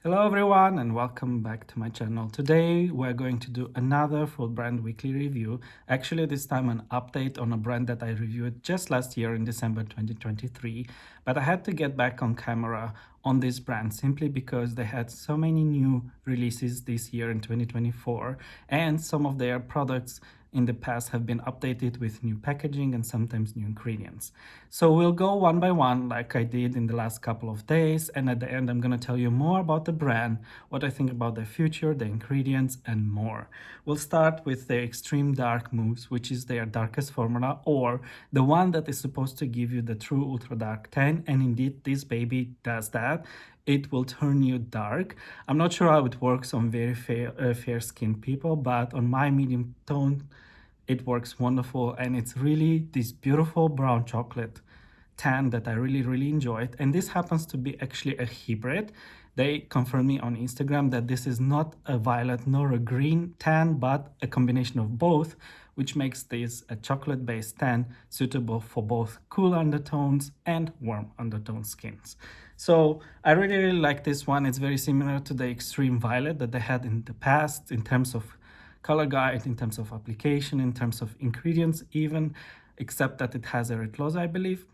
Hello everyone and welcome back to my channel. Today we're going to do another full brand weekly review. Actually this time an update on a brand that I reviewed just last year in December 2023. But I had to get back on camera on this brand simply because they had so many new releases this year in 2024 and some of their products in the past have been updated with new packaging and sometimes new ingredients. So we'll go one by one like I did in the last couple of days, and at the end I'm going to tell you more about the brand, what I think about the future, the ingredients and more. We'll start with the extreme dark mousse, which is their darkest formula, or the one that is supposed to give you the true ultra dark tan, and indeed this baby does that. It will turn you dark. I'm not sure how it works on very fair skinned people, but on my medium tone it works wonderful, and it's really this beautiful brown chocolate tan that I really enjoyed. And this happens to be actually a hybrid. They confirmed me on Instagram that this is not a violet nor a green tan, but a combination of both, which makes this a chocolate-based tan suitable for both cool undertones and warm undertone skins. So I really like this one. It's very similar to the extreme violet that they had in the past in terms of color guide, in terms of application, in terms of ingredients even, except that it has erythrose, I believe.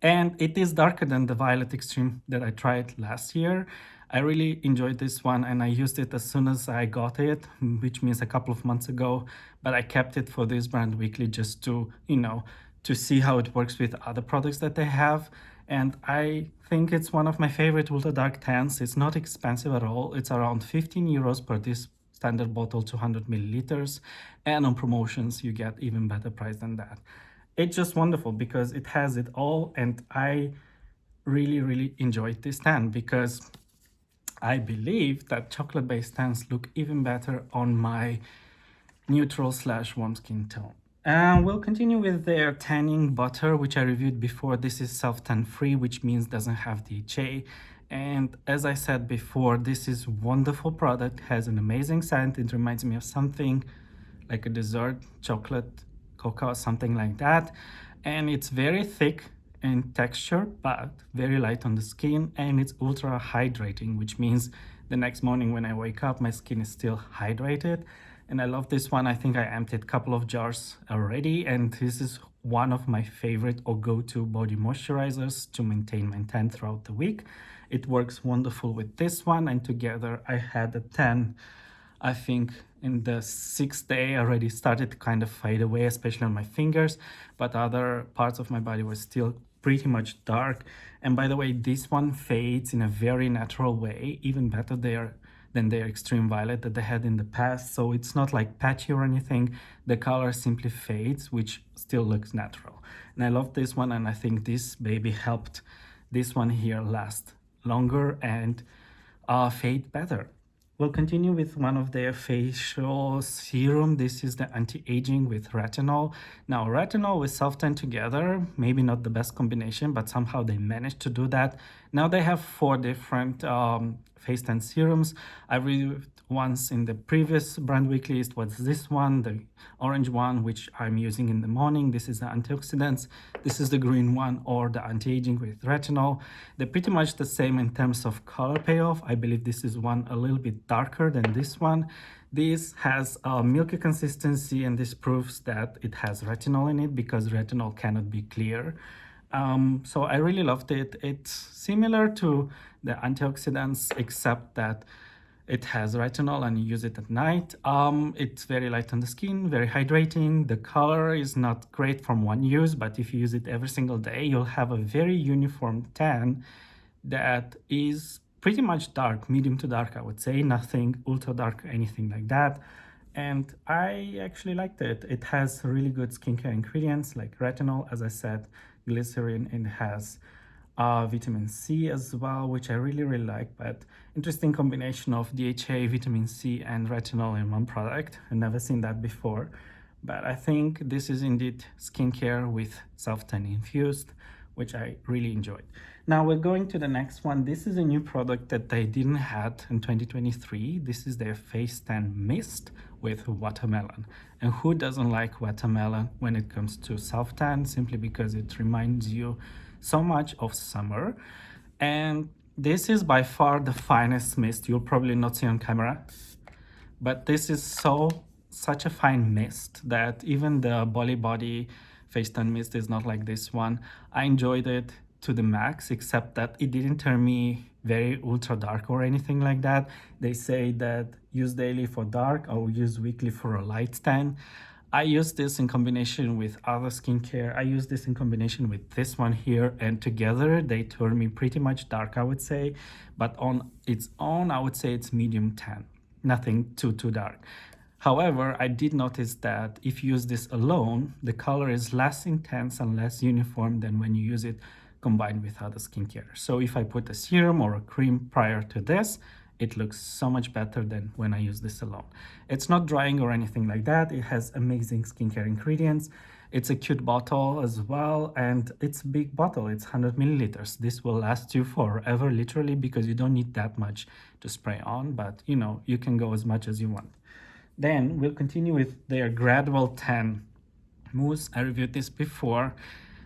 And it is darker than the Violet Extreme that I tried last year. I really enjoyed this one and I used it as soon as I got it, which means a couple of months ago, but I kept it for this brand weekly just to, to see how it works with other products that they have. And I think it's one of my favorite ultra dark tans. It's not expensive at all. It's around 15 euros per this standard bottle, 200 milliliters. And on promotions, you get even better price than that. It's just wonderful because it has it all, and I really enjoyed this tan because I believe that chocolate-based tans look even better on my neutral slash warm skin tone. And we'll continue with their tanning butter, which I reviewed before. This is self-tan free, which means doesn't have DHA. And as I said before, this is wonderful product, has an amazing scent. It reminds me of something like a dessert, chocolate, cocoa, something like that. And it's very thick in texture, but very light on the skin, and it's ultra hydrating, which means the next morning when I wake up, my skin is still hydrated. And I love this one. I think I emptied a couple of jars already, and this is one of my favorite or go-to body moisturizers to maintain my tan throughout the week. It works wonderful with this one, and together I had a tan, I think in the 6th day already started to kind of fade away, especially on my fingers, but other parts of my body were still pretty much dark. And by the way, this one fades in a very natural way, even better than their extreme violet that they had in the past. So it's not like patchy or anything. The color simply fades, which still looks natural. And I love this one, and I think this baby helped this one here last longer and fade better. We'll continue with one of their facial serum. This is the anti-aging with retinol. Now, retinol with self-tan together, maybe not the best combination, but somehow they managed to do that. Now they have 4 different face tan serums. I reviewed once in the previous brand weekly. It was this one, the orange one, which I'm using in the morning. This is the antioxidants. This is the green one, or the anti-aging with retinol. They're pretty much the same in terms of color payoff. I believe this is one a little bit darker than this one. This has a milky consistency, and this proves that it has retinol in it because retinol cannot be clear. So I really loved it. It's similar to the antioxidants, except that it has retinol and you use it at night. It's very light on the skin, very hydrating. The color is not great from one use, but if you use it every single day, you'll have a very uniform tan that is pretty much dark, medium to dark, I would say. Nothing ultra dark or anything like that. And I actually liked it. It has really good skincare ingredients like retinol, as I said, glycerin, and it has vitamin C as well, which I really like. But interesting combination of DHA, vitamin C, and retinol in one product. I've never seen that before. But I think this is indeed skincare with self-tan infused, which I really enjoyed. Now we're going to the next one. This is a new product that they didn't have in 2023. This is their face tan mist with watermelon. And who doesn't like watermelon when it comes to self-tan, simply because it reminds you so much of summer. And This is by far the finest mist. You'll probably not see on camera, but this is such a fine mist that even the body face tan mist is not like this one. I enjoyed it to the max, except that it didn't turn me very ultra dark or anything like that. They say that use daily for dark or use weekly for a light tan. I use this in combination with other skincare. I use this in combination with this one here, and together they turn me pretty much dark, I would say. But on its own, I would say it's medium tan, nothing too dark. However, I did notice that if you use this alone, the color is less intense and less uniform than when you use it combined with other skincare. So if I put a serum or a cream prior to this, it looks so much better than when I use this alone. It's not drying or anything like that. It has amazing skincare ingredients. It's a cute bottle as well, and it's a big bottle. It's 100 milliliters. This will last you forever, literally, because you don't need that much to spray on, but you know, you can go as much as you want. Then we'll continue with their Gradual 10 mousse. I reviewed this before,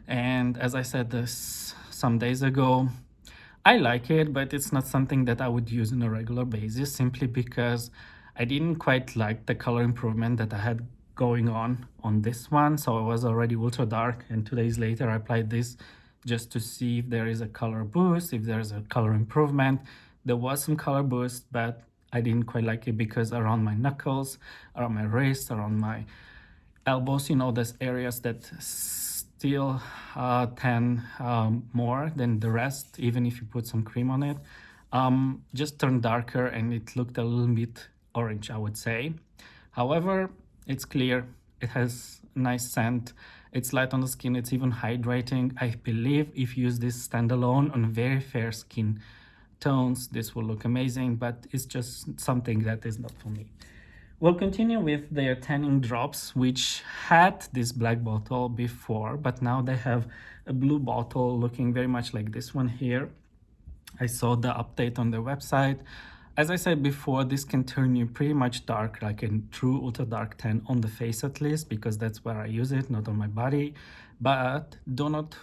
and as I said this some days ago, I like it, but it's not something that I would use on a regular basis, simply because I didn't quite like the color improvement that I had going on this one. So it was already ultra dark, and 2 days later I applied this just to see if there is a color boost, if there's a color improvement. There was some color boost, but I didn't quite like it because around my knuckles, around my wrists, around my elbows, you know, there's areas that still tan more than the rest, even if you put some cream on it. Just turned darker, and it looked a little bit orange, I would say. However, it's clear, it has a nice scent, it's light on the skin, it's even hydrating. I believe if you use this standalone on very fair skin tones, this will look amazing, but it's just something that is not for me. We'll continue with their tanning drops, which had this black bottle before, but now they have a blue bottle looking very much like this one here. I saw the update on their website. As I said before, this can turn you pretty much dark, like a true ultra dark tan on the face at least, because that's where I use it, not on my body. But do not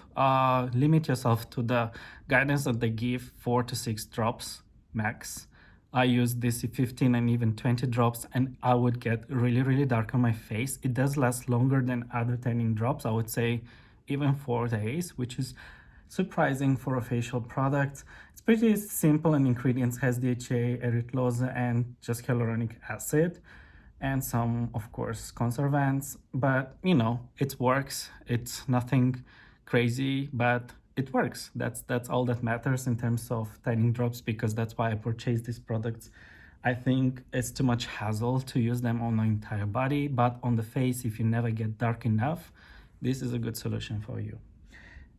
limit yourself to the guidance that they give, 4 to 6 drops max. I use this 15 and even 20 drops, and I would get really dark on my face. It does last longer than other tanning drops, I would say even 4 days, which is surprising for a facial product. It's pretty simple in ingredients, has DHA, erythrose, and just hyaluronic acid, and some, of course, conservants. But you know, it works. It's nothing crazy, but it works. That's all that matters in terms of tanning drops, because that's why I purchased these products. I think it's too much hassle to use them on the entire body, but on the face, if you never get dark enough, this is a good solution for you.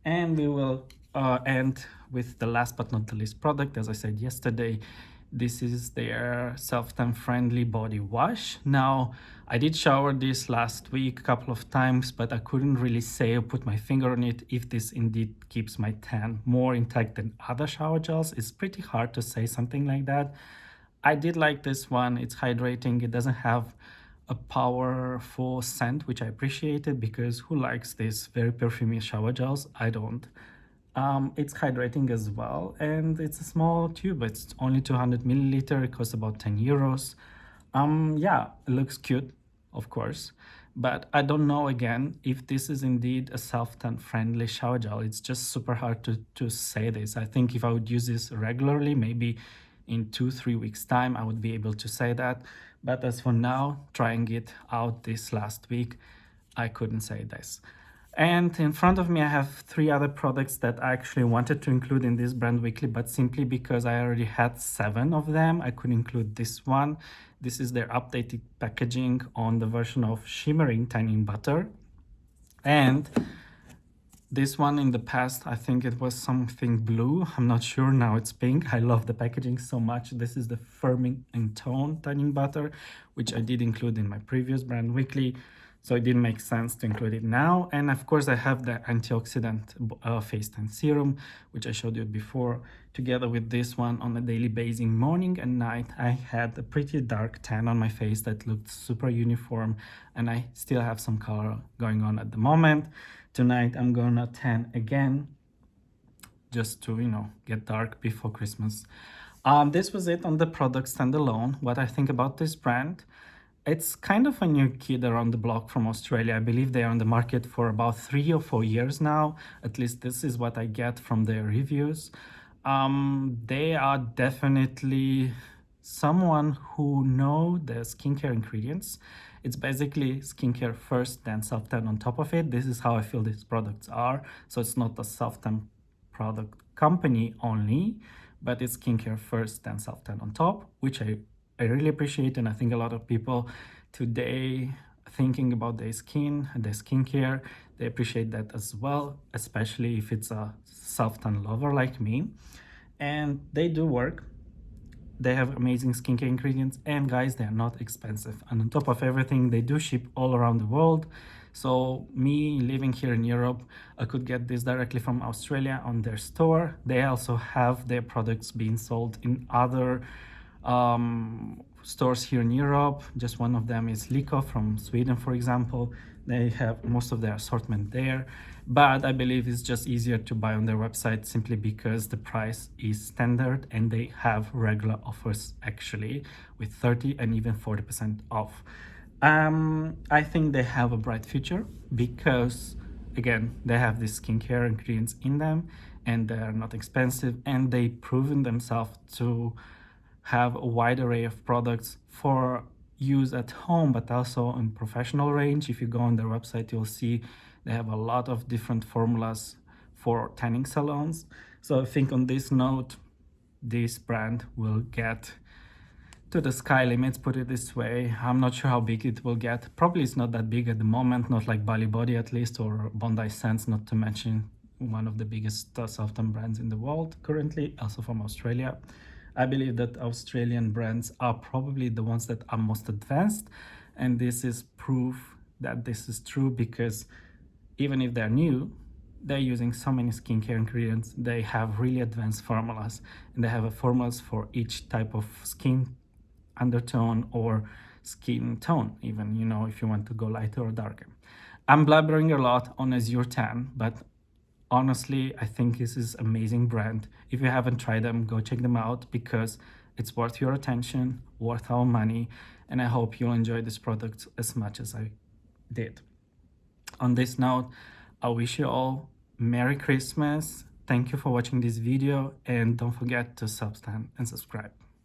And we will end with the last but not the least product. As I said yesterday, this is their self-tan friendly body wash. Now, I did shower this last week a couple of times, but I couldn't really say or put my finger on it if this indeed keeps my tan more intact than other shower gels. It's pretty hard to say something like that. I did like this one. It's hydrating. It doesn't have a powerful scent, which I appreciated, because who likes these very perfumey shower gels? I don't. It's hydrating as well, and it's a small tube. It's only 200 milliliter. It costs about 10 euros. Yeah, it looks cute, of course, but I don't know again if this is indeed a self-tan friendly shower gel. It's just super hard to say this. I think if I would use this regularly, maybe in 2-3 weeks time, I would be able to say that. But as for now, trying it out this last week, I couldn't say this. And in front of me, I have 3 other products that I actually wanted to include in this brand weekly, but simply because I already had 7 of them, I could include this one. This is their updated packaging on the version of shimmering tanning butter. And this one in the past, I think it was something blue. I'm not sure. Now it's pink. I love the packaging so much. This is the firming and tone tanning butter, which I did include in my previous brand weekly. So it didn't make sense to include it now. And of course, I have the antioxidant face tan serum, which I showed you before. Together with this one on a daily basis, morning and night, I had a pretty dark tan on my face that looked super uniform, and I still have some color going on at the moment. Tonight, I'm gonna tan again. just to, get dark before Christmas. This was it on the product standalone. What I think about this brand. It's kind of a new kid around the block from Australia. I believe they are on the market for about 3 or 4 years now. At least this is what I get from their reviews. They are definitely someone who know the skincare ingredients. It's basically skincare first, then self-tan on top of it. This is how I feel these products are. So it's not a self-tan product company only, but it's skincare first, then self-tan on top, which I really appreciate. And I think a lot of people today thinking about their skin and their skincare, they appreciate that as well, especially if it's a self-tan lover like me. And they do work. They have amazing skincare ingredients, and guys, they are not expensive. And on top of everything, they do ship all around the world. So me living here in Europe, I could get this directly from Australia on their store. They also have their products being sold in other stores here in Europe. Just one of them is Lyko from Sweden, for example. They have most of their assortment there, but I believe it's just easier to buy on their website simply because the price is standard and they have regular offers actually with 30 and even 40% off. I think they have a bright future because again, they have these skincare ingredients in them and they're not expensive, and they've proven themselves to have a wide array of products for use at home, but also in professional range. If you go on their website, you'll see they have a lot of different formulas for tanning salons. So I think on this note, this brand will get to the sky limits, put it this way. I'm not sure how big it will get. Probably it's not that big at the moment, not like Bali Body at least, or Bondi Sands, not to mention one of the biggest self-tan brands in the world currently, also from Australia. I believe that Australian brands are probably the ones that are most advanced, and this is proof that this is true because even if they're new, they're using so many skincare ingredients. They have really advanced formulas, and they have formulas for each type of skin undertone or skin tone, even, if you want to go lighter or darker. I'm blabbering a lot on Azuretan, but honestly, I think this is amazing brand. If you haven't tried them, go check them out because it's worth your attention, worth our money, and I hope you'll enjoy this product as much as I did. On this note, I wish you all Merry Christmas. Thank you for watching this video, and don't forget to self-tan and subscribe.